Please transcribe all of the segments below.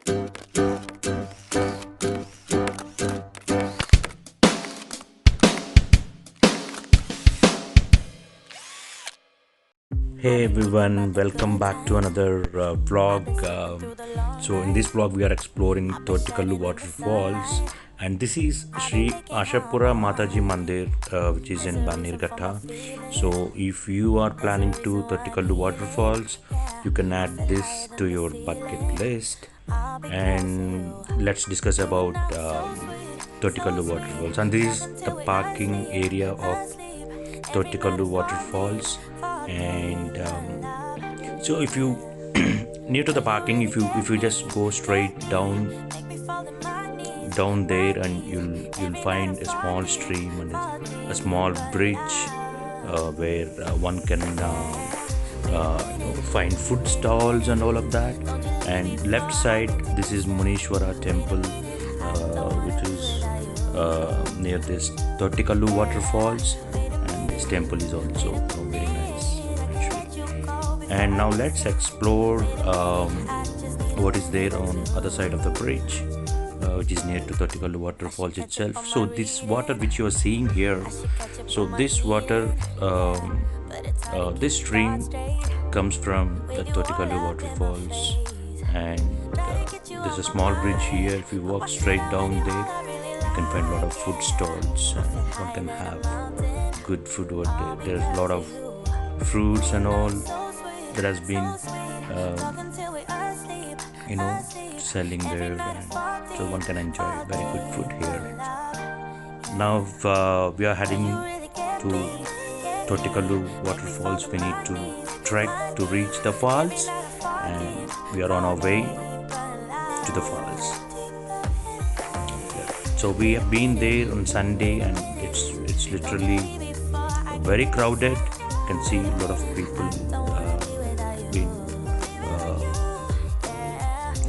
Hey everyone, welcome back to another vlog. So in this vlog, we are exploring Thottikallu waterfalls, and this is Sri Ashapura Mataji Mandir, which is in Banirghatta. So if you are planning to Thottikallu waterfalls, you can add this to your bucket list. And let's discuss about Thottikallu waterfalls. And this is the parking area of Thottikallu waterfalls. And so if you near to the parking, if you just go straight down there, and you'll find a small stream and a small bridge where one can find food stalls and all of that. And left side, this is Munishwara temple, which is near this Thottikallu waterfalls, and this temple is also very nice actually. And now let's explore what is there on other side of the bridge, which is near to Thottikallu waterfalls itself. So this water which you are seeing here, so this water, this stream comes from the Thottikallu waterfalls, and there's a small bridge here. If you walk straight down there, you can find a lot of food stalls, and one can have good food over there. There's a lot of fruits and all that has been selling there, and so one can enjoy very good food here. Now we are heading to Thottikallu waterfalls. We need to trek to reach the falls, and we are on our way to the falls. So we have been there on Sunday, and it's literally very crowded. You can see a lot of people been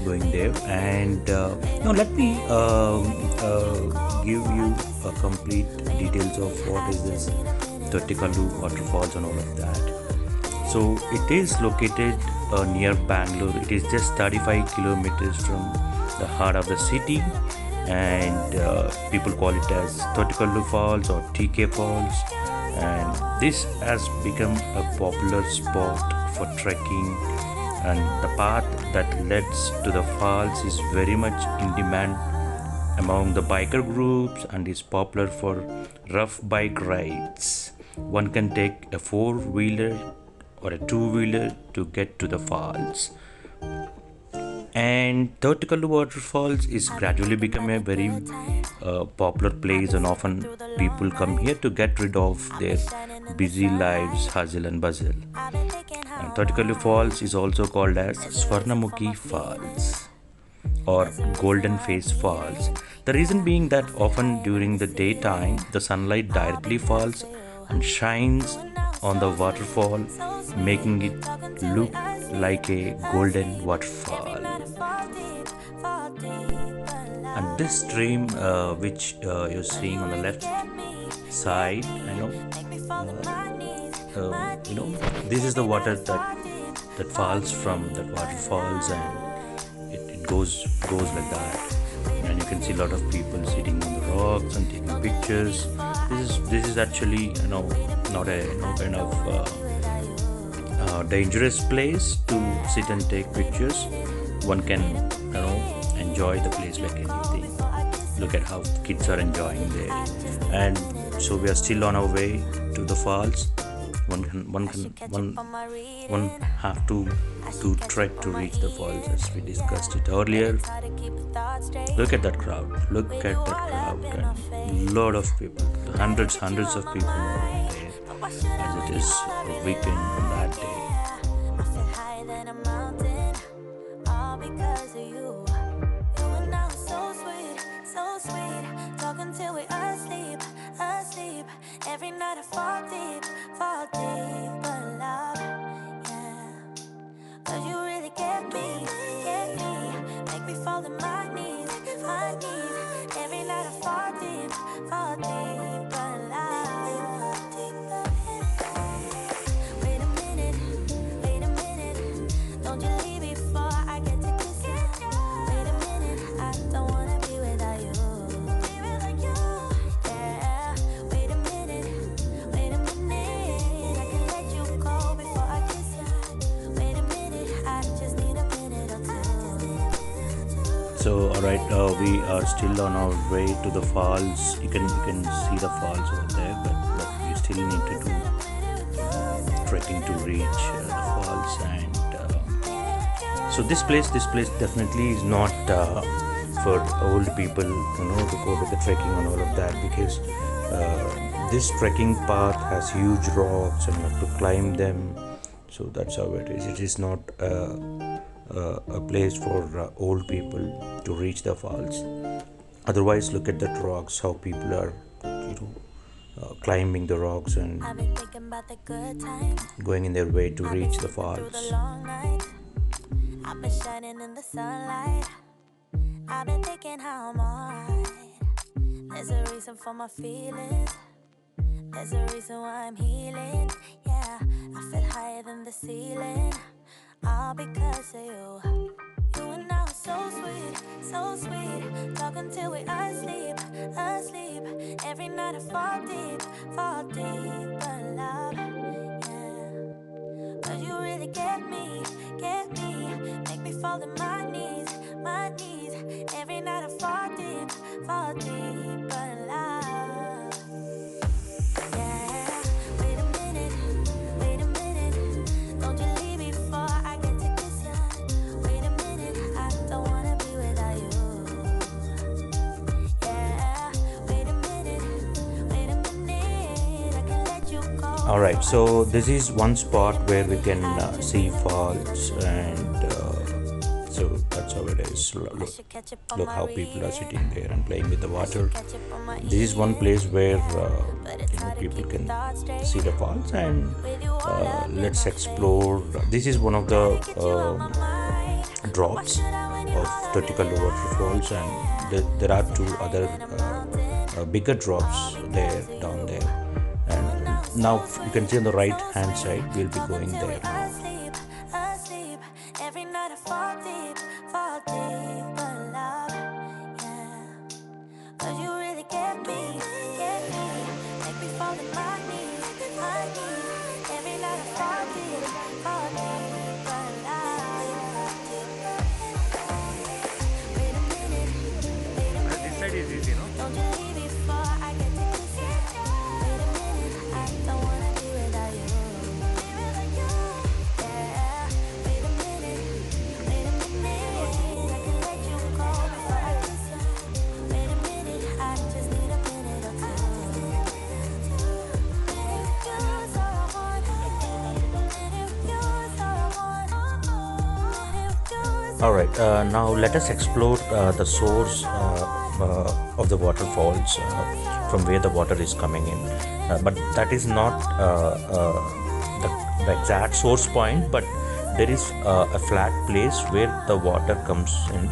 going there. And now let me give you a complete details of what is this Thottikallu waterfalls and all of that. So it is located near Bangalore. It is just 35 kilometers from the heart of the city, and people call it as Thottikallu Falls or TK Falls. And this has become a popular spot for trekking, and the path that leads to the falls is very much in demand among the biker groups, and is popular for rough bike rides. One can take a 4-wheeler or a 2-wheeler to get to the falls. And Thottikallu waterfalls is gradually becoming a very popular place, and often people come here to get rid of their busy lives, hustle and bustle. And Thottikallu Falls is also called as Swarnamukhi Falls or Golden Face Falls. The reason being that often during the daytime, the sunlight directly falls and shines on the waterfall, making it look like a golden waterfall. And this stream, which you're seeing on the left side, this is the water that falls from the waterfalls, and it goes like that. And you can see a lot of people sitting on the rocks and taking pictures. This is actually not a kind of dangerous place to sit and take pictures. One can enjoy the place like anything. Look at how kids are enjoying there. And so we are still on our way to the falls. One have to trek to reach the falls, as we discussed it earlier. Look at that crowd. And a lot of people, hundreds of people are there, as it is a weekend on that day. Every night I fall deep, but love, yeah. 'Cause you really get me, make me fall to my knees. Every night I fall deep, but love. Wait a minute, don't you leave before I get to kiss you. Wait So, all right, we are still on our way to the falls. You can see the falls over there, but we still need to do trekking to reach the falls. And so this place definitely is not for old people, to go with the trekking and all of that, because this trekking path has huge rocks and you have to climb them. So that's how it is. It is not a place for old people to reach the falls. Otherwise, look at that rocks, how people are, climbing the rocks and going in their way to reach the falls. I've been shining in the sunlight. I've been thinking how I'm alright. There's a reason for my feelings. There's a reason why I'm healing. Yeah, I feel higher than the ceiling. All because of you. You and I were so sweet, so sweet. Talking till we asleep, asleep. Every night I fall deep. But love, yeah. Cause you really get me. Make me fall to my knees. Every night I fall deep. But love, yeah. Wait a minute. Don't you leave before I get to kiss ya. Wait a minute, I don't wanna be without you. Yeah. Wait a minute, I can let you go. All right, so this is one spot where we can see falls, and so that's how it is. Look how people are sitting there and playing with the water. This is one place where people can see the falls, and let's explore. This is one of the drops of Thottikallu waterfalls, and there are two other bigger drops there down there. And now you can see on the right hand side, we'll be going there now. Every night I fall deep, but love, yeah. Cause you really get me, make me fall to my knees. Every night I fall deep, but love. Wait a minute, This side is easy, no? don't you leave before I get to kiss you. Wait a minute, I don't wanna be without you. Yeah, wait a minute, I can let you go before I kiss you. Wait a minute, I just need a minute or two. You're all I want. You're all I want. All right, now let us explore the source of the waterfalls, from where the water is coming in. But that is not the exact source point, but there is a flat place where the water comes in,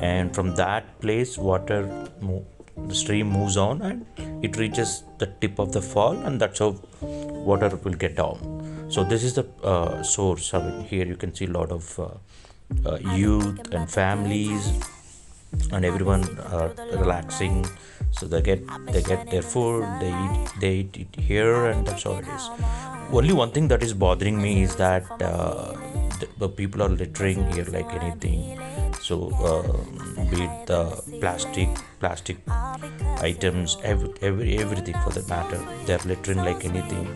and from that place, the stream moves on and it reaches the tip of the fall, and that's how water will get down. So this is the source. I mean, here you can see a lot of youth and families, and everyone relaxing. So they get their food, they eat it here, and that's all it is. Only one thing that is bothering me is that the people are littering here like anything. So be it the plastic items, everything for that matter, they're littering like anything.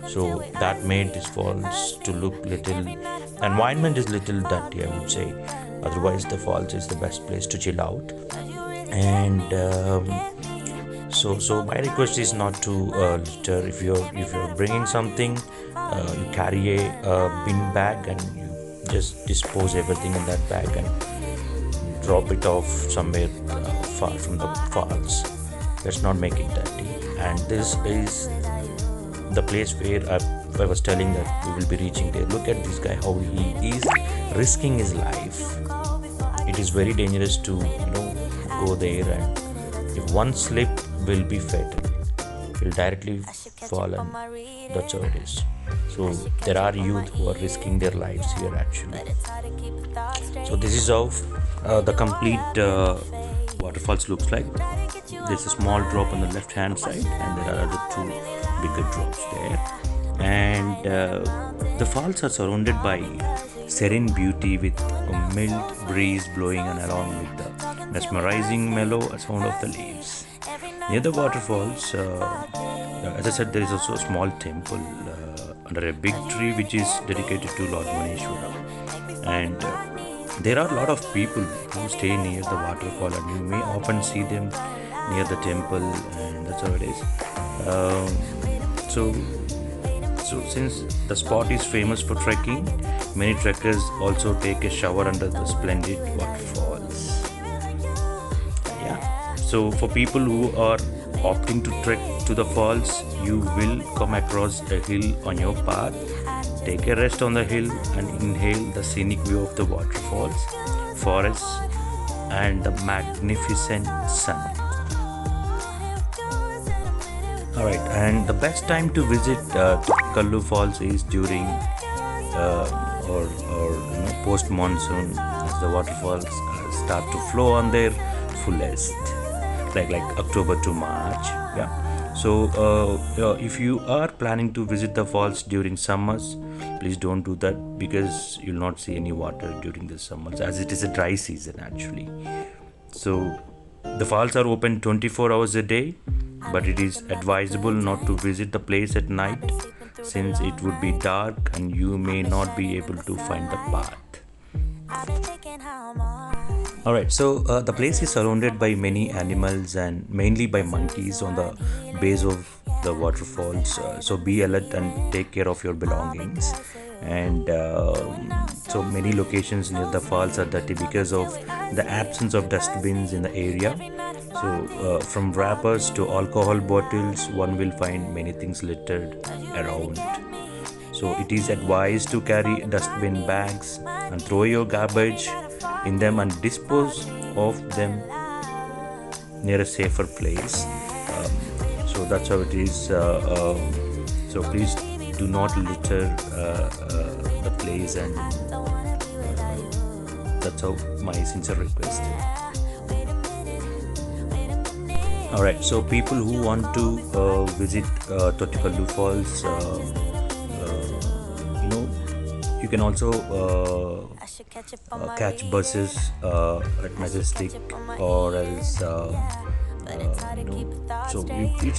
So that made these falls to look little, environment is little dirty, I would say. Otherwise the falls is the best place to chill out. And so my request is not to litter. If you're bringing something, you carry a bin bag and you just dispose everything in that bag and drop it off somewhere far from the falls. Let's not make it dirty. And this is the place where I was telling that we will be reaching there. Look at this guy, how he is risking his life. It is very dangerous to go there, and if one slip will be fatal. He'll directly fall, and that's how it is. So there are youth who are risking their lives here actually. So this is how the complete waterfalls looks like. There's a small drop on the left hand side, and there are other two bigger drops there. And the falls are surrounded by serene beauty with a mild breeze blowing, and along with the mesmerizing mellow sound of the leaves. Near the waterfalls, as I said, there is also a small temple under a big tree which is dedicated to Lord Munishwara. And there are a lot of people who stay near the waterfall, and you may often see them near the temple, and that's how it is. So, since the spot is famous for trekking, many trekkers also take a shower under the splendid waterfalls. Yeah. So for people who are opting to trek to the falls, you will come across a hill on your path. Take a rest on the hill and inhale the scenic view of the waterfalls, forests, and the magnificent sun. Alright, and the best time to visit Thottikallu Falls is during or post monsoon, as the waterfalls start to flow on their fullest, like October to March. Yeah. So if you are planning to visit the falls during summers, please don't do that, because you'll not see any water during the summers, as it is a dry season actually. So the falls are open 24 hours a day, but it is advisable not to visit the place at night, since it would be dark and you may not be able to find the path. Alright, so the place is surrounded by many animals and mainly by monkeys on the base of the waterfalls. So be alert and take care of your belongings. And so many locations near the falls are dirty because of the absence of dustbins in the area. So from wrappers to alcohol bottles, one will find many things littered around. So it is advised to carry dustbin bags and throw your garbage in them and dispose of them near a safer place. So that's how it is. So please do not litter the place, and that's how my sincere request. Alright, so people who want to visit Thottikallu Falls, you can also catch buses at Majestic, or else so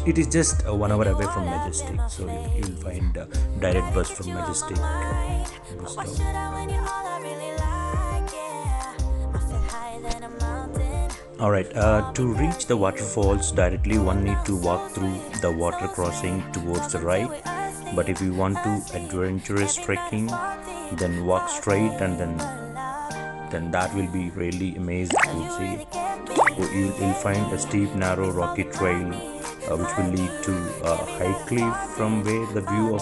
it is just 1 hour away from Majestic, so you will find direct bus from Majestic bus stop. Alright, to reach the waterfalls directly, one need to walk through the water crossing towards the right. But if you want to adventurous trekking, then walk straight, and then that will be really amazing to see. So you'll find a steep, narrow, rocky trail which will lead to a high cliff, from where the view of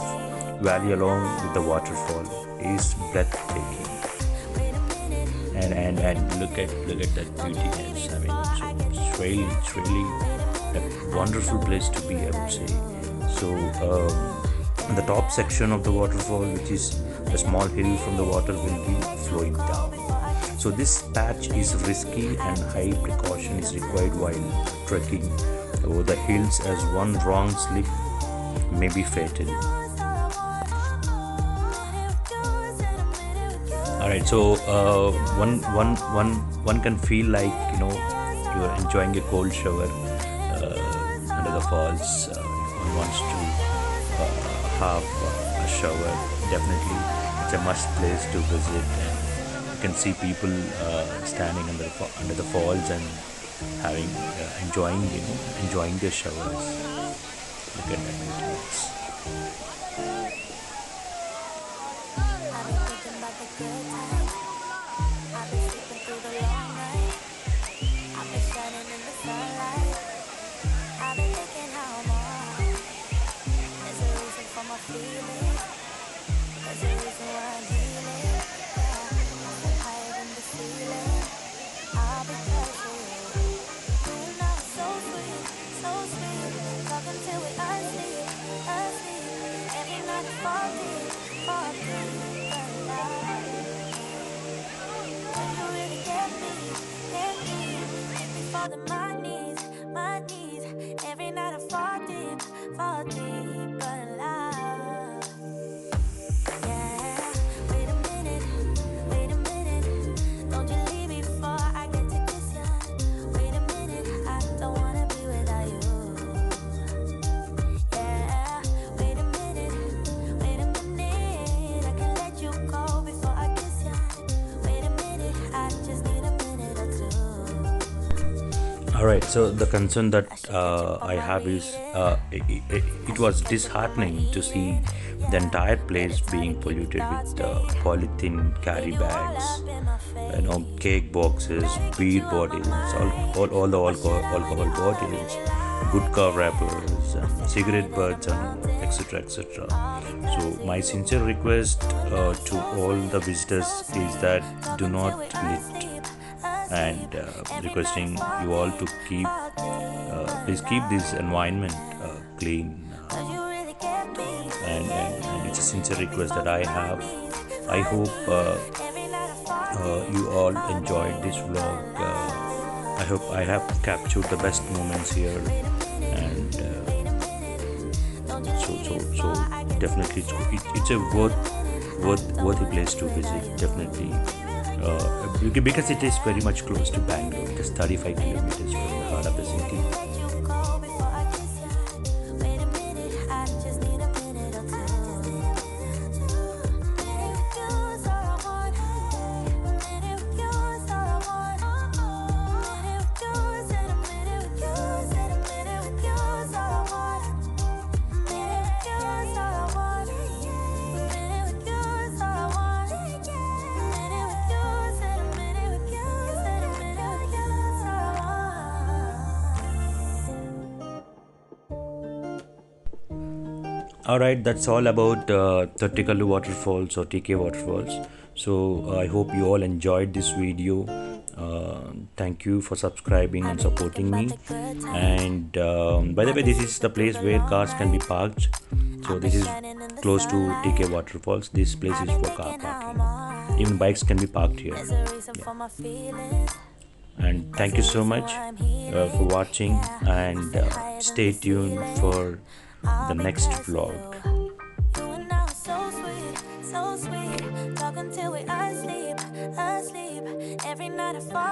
valley along with the waterfall is breathtaking. And look at that beautiness. I mean, it's really a wonderful place to be, I would say. So on the top section of the waterfall, which is a small hill from the water, will be flowing down. So this patch is risky and high precaution is required while trekking over the hills, as one wrong slip may be fatal. Alright, so one can feel like you are enjoying a cold shower under the falls. If one wants to have a shower, definitely it's a must place to visit. And you can see people standing under the falls and having enjoying their showers. Look at that. My knees, every night I fall deep, but alive. Yeah, wait a minute, don't you leave before I get to kiss ya. All right. So the concern that I have is it was disheartening to see the entire place being polluted with polythene carry bags, cake boxes, beer bottles, all the alcohol bottles, gutka wrappers, cigarette butts, and etc. etc. So my sincere request to all the visitors is that do not litter, and requesting you all to please keep this environment clean, and it's a sincere request that I have. I hope you all enjoyed this vlog. I hope I have captured the best moments here, and so definitely it's a worthy place to visit, definitely, because it is very much close to Bangalore. It is 35 kilometers from the heart of the city. All right, that's all about Thottikallu waterfalls or TK waterfalls. So I hope you all enjoyed this video. Thank you for subscribing and supporting me. And by the way, this is the place where cars can be parked. So this is close to TK waterfalls. This place is for car parking. Even bikes can be parked here. Yeah. And thank you so much for watching, and stay tuned for the next vlog. You and I are so sweet, talking till we asleep. Every night I fall.